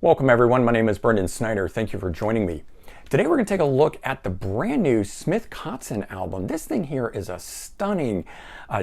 Welcome everyone, my name is Brendan Snyder. Thank you for joining me. Today we're going to take a look at the brand new Smith Kotzen album. This thing here is a stunning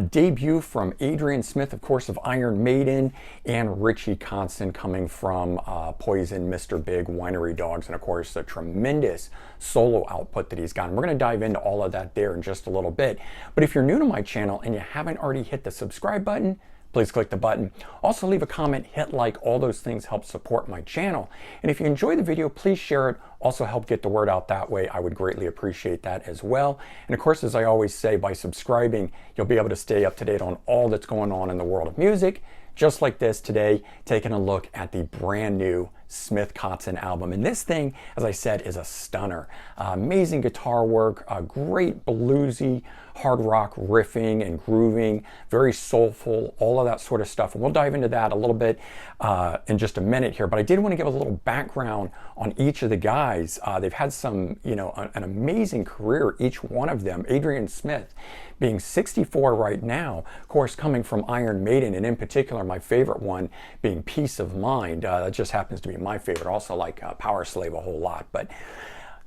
debut from Adrian Smith, of course, of Iron Maiden, and Richie Kotzen coming from Poison, Mr. Big, Winery Dogs, and of course the tremendous solo output that he's gotten. We're going to dive into all of that there in just a little bit. But if you're new to my channel and you haven't already hit the subscribe button, please click the button. Also leave a comment, hit like, all those things help support my channel. And if you enjoy the video, please share it. Also help get the word out that way. I would greatly appreciate that as well. And of course, as I always say, by subscribing, you'll be able to stay up to date on all that's going on in the world of music. Just like this today, taking a look at the brand new Smith Kotzen album. And this thing, as I said, is a stunner. Amazing guitar work, great bluesy, hard rock riffing and grooving, very soulful, all of that sort of stuff. And we'll dive into that a little bit in just a minute here. But I did want to give a little background on each of the guys. They've had some, an amazing career, each one of them. Adrian Smith being 64 right now, of course, coming from Iron Maiden, and in particular, my favorite one being Peace of Mind. That just happens to be my favorite. Also like Power Slave a whole lot. But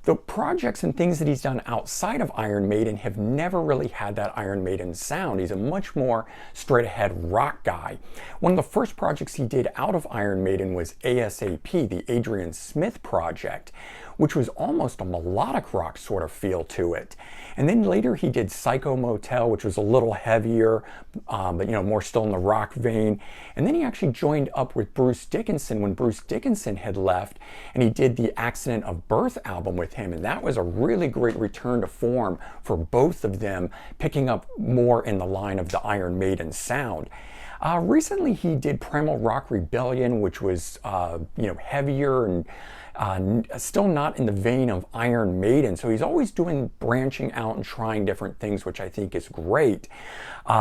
the projects and things that he's done outside of Iron Maiden have never really had that Iron Maiden sound. He's a much more straight ahead rock guy. One of the first projects he did out of Iron Maiden was ASAP, the Adrian Smith project, which was almost a melodic rock sort of feel to it. And then later he did Psycho Motel, which was a little heavier, but more still in the rock vein. And then he actually joined up with Bruce Dickinson when Bruce Dickinson had left, and he did the Accident of Birth album with him. And that was a really great return to form for both of them, picking up more in the line of the Iron Maiden sound. Recently he did Primal Rock Rebellion, which was heavier and still not in the vein of Iron Maiden. So he's always branching out and trying different things, which I think is great.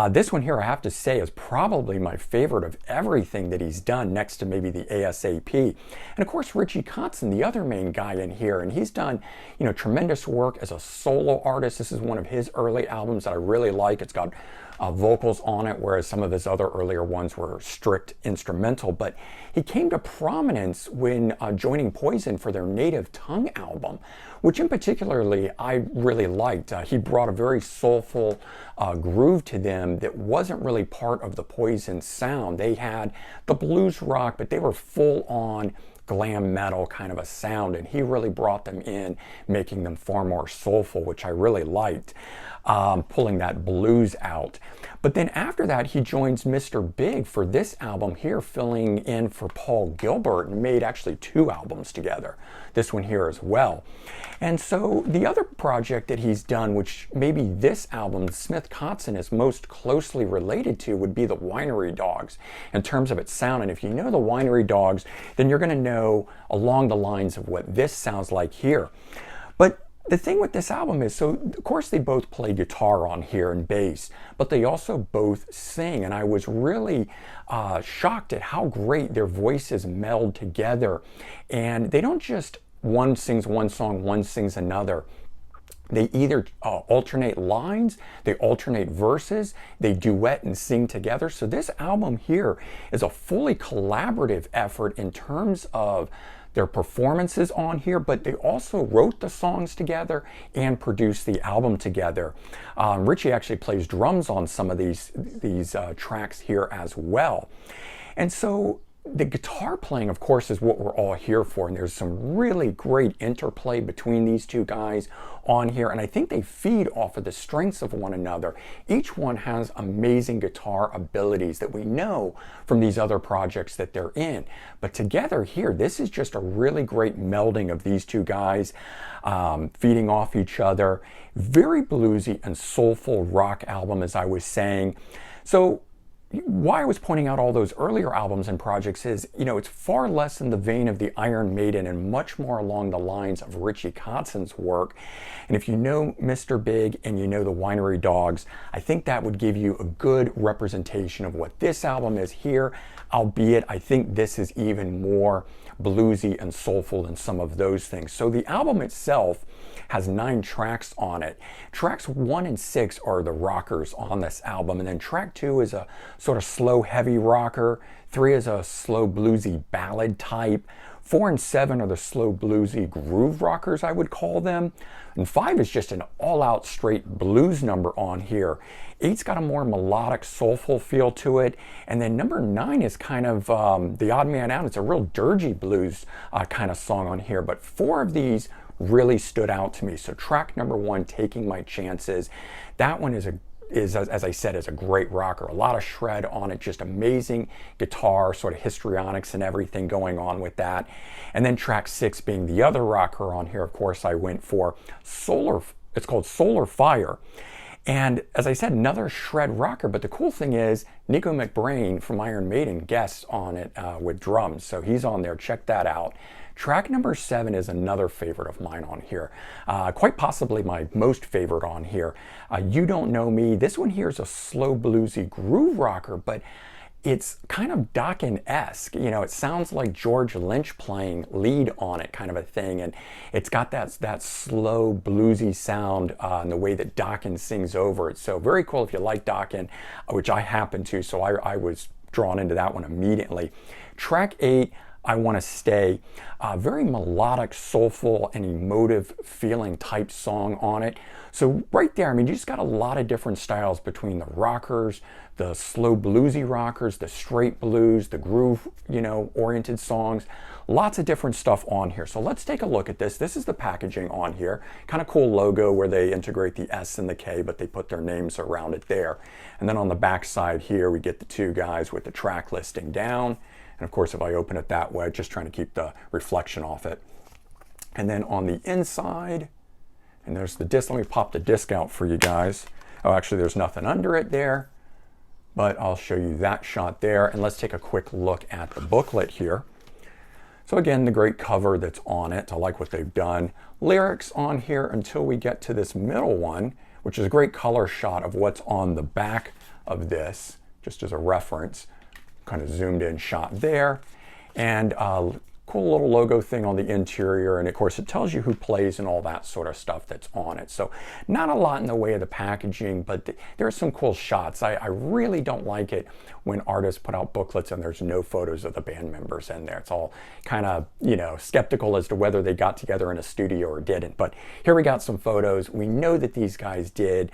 This one here, I have to say, is probably my favorite of everything that he's done, next to maybe the ASAP. And of course, Richie Kotzen, the other main guy in here, and he's done, tremendous work as a solo artist. This is one of his early albums that I really like. It's got vocals on it, whereas some of his other earlier ones were strict instrumental. But he came to prominence when joining Poison for their Native Tongue album, which in particularly I really liked. He brought a very soulful groove to them that wasn't really part of the Poison sound. They had the blues rock, but they were full on glam metal kind of a sound, and he really brought them in, making them far more soulful, which I really liked, pulling that blues out. But then after that, he joins Mr. Big for this album here, filling in for Paul Gilbert, and made actually 2 albums together, this one here as well. And so the other project that he's done, which maybe this album, Smith Kotzen, is most closely related to, would be the Winery Dogs in terms of its sound. And if you know the Winery Dogs, then you're going to know along the lines of what this sounds like here. But the thing with this album is, so of course they both play guitar on here and bass, but they also both sing. And I was really shocked at how great their voices meld together. And they don't just one sings one song, one sings another. They either alternate lines, they alternate verses, they duet and sing together. So this album here is a fully collaborative effort in terms of their performances on here, but they also wrote the songs together and produced the album together. Richie actually plays drums on some of these tracks here as well. And so the guitar playing, of course, is what we're all here for, and there's some really great interplay between these two guys on here, and I think they feed off of the strengths of one another. Each one has amazing guitar abilities that we know from these other projects that they're in, but together here, this is just a really great melding of these two guys, feeding off each other. Very bluesy and soulful rock album, as I was saying. So why I was pointing out all those earlier albums and projects is, it's far less in the vein of the Iron Maiden and much more along the lines of Richie Kotzen's work. And if you know Mr. Big and you know the Winery Dogs, I think that would give you a good representation of what this album is here, albeit I think this is even more bluesy and soulful than some of those things. So the album itself has 9 tracks on it. Tracks 1 and 6 are the rockers on this album, and then track 2 is a sort of slow, heavy rocker. 3 is a slow bluesy ballad type. 4 and 7 are the slow bluesy groove rockers, I would call them. And 5 is just an all-out straight blues number on here. 8's got a more melodic, soulful feel to it. And then number 9 is kind of the odd man out. It's a real dirgy blues kind of song on here. But 4 of these really stood out to me. So track number 1, Taking My Chances. That one is as I said, is a great rocker. A lot of shred on it, just amazing guitar, sort of histrionics and everything going on with that. And then track 6 being the other rocker on here, of course, I went for Solar. It's called Solar Fire. And as I said, another shred rocker, but the cool thing is Nico McBrain from Iron Maiden guests on it with drums. So he's on there, check that out. Track number 7 is another favorite of mine on here. Quite possibly my most favorite on here. You Don't Know Me. This one here is a slow bluesy groove rocker, but it's kind of Dokken-esque. You know, it sounds like George Lynch playing lead on it, kind of a thing. And it's got that slow bluesy sound in the way that Dokken sings over it. So very cool if you like Dokken, which I happen to. So I was drawn into that one immediately. Track 8, I Want to Stay. Very melodic, soulful, and emotive feeling type song on it. So right there, I mean, you just got a lot of different styles between the rockers, the slow bluesy rockers, the straight blues, the groove, oriented songs. Lots of different stuff on here. So let's take a look at this. This is the packaging on here. Kind of cool logo where they integrate the S and the K, but they put their names around it there. And then on the back side here, we get the two guys with the track listing down. And of course, if I open it that way, just trying to keep the reflection off it. And then on the inside, and there's the disc. Let me pop the disc out for you guys. Oh, actually, there's nothing under it there, but I'll show you that shot there. And let's take a quick look at the booklet here. So again, the great cover that's on it. I like what they've done. Lyrics on here until we get to this middle one, which is a great color shot of what's on the back of this, just as a reference. Kind of zoomed in shot there, and cool little logo thing on the interior, and of course it tells you who plays and all that sort of stuff that's on it. So not a lot in the way of the packaging, but there are some cool shots. I really don't like it when artists put out booklets and there's no photos of the band members in there. It's all kind of, skeptical as to whether they got together in a studio or didn't. But here we got some photos. We know that these guys did.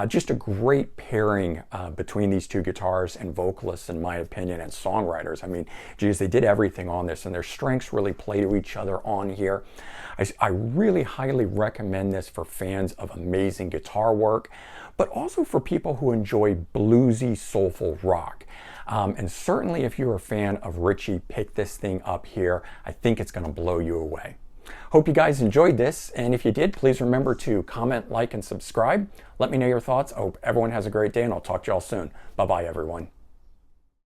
Just a great pairing between these two guitarists and vocalists, in my opinion, and songwriters. I mean, geez, they did everything on this, and their strengths really play to each other on here. I really highly recommend this for fans of amazing guitar work, but also for people who enjoy bluesy, soulful rock. And certainly if you're a fan of Richie, pick this thing up here. I think it's going to blow you away. Hope you guys enjoyed this, and if you did, please remember to comment, like, and subscribe. Let me know your thoughts. I hope everyone has a great day, and I'll talk to y'all soon. Bye-bye, everyone.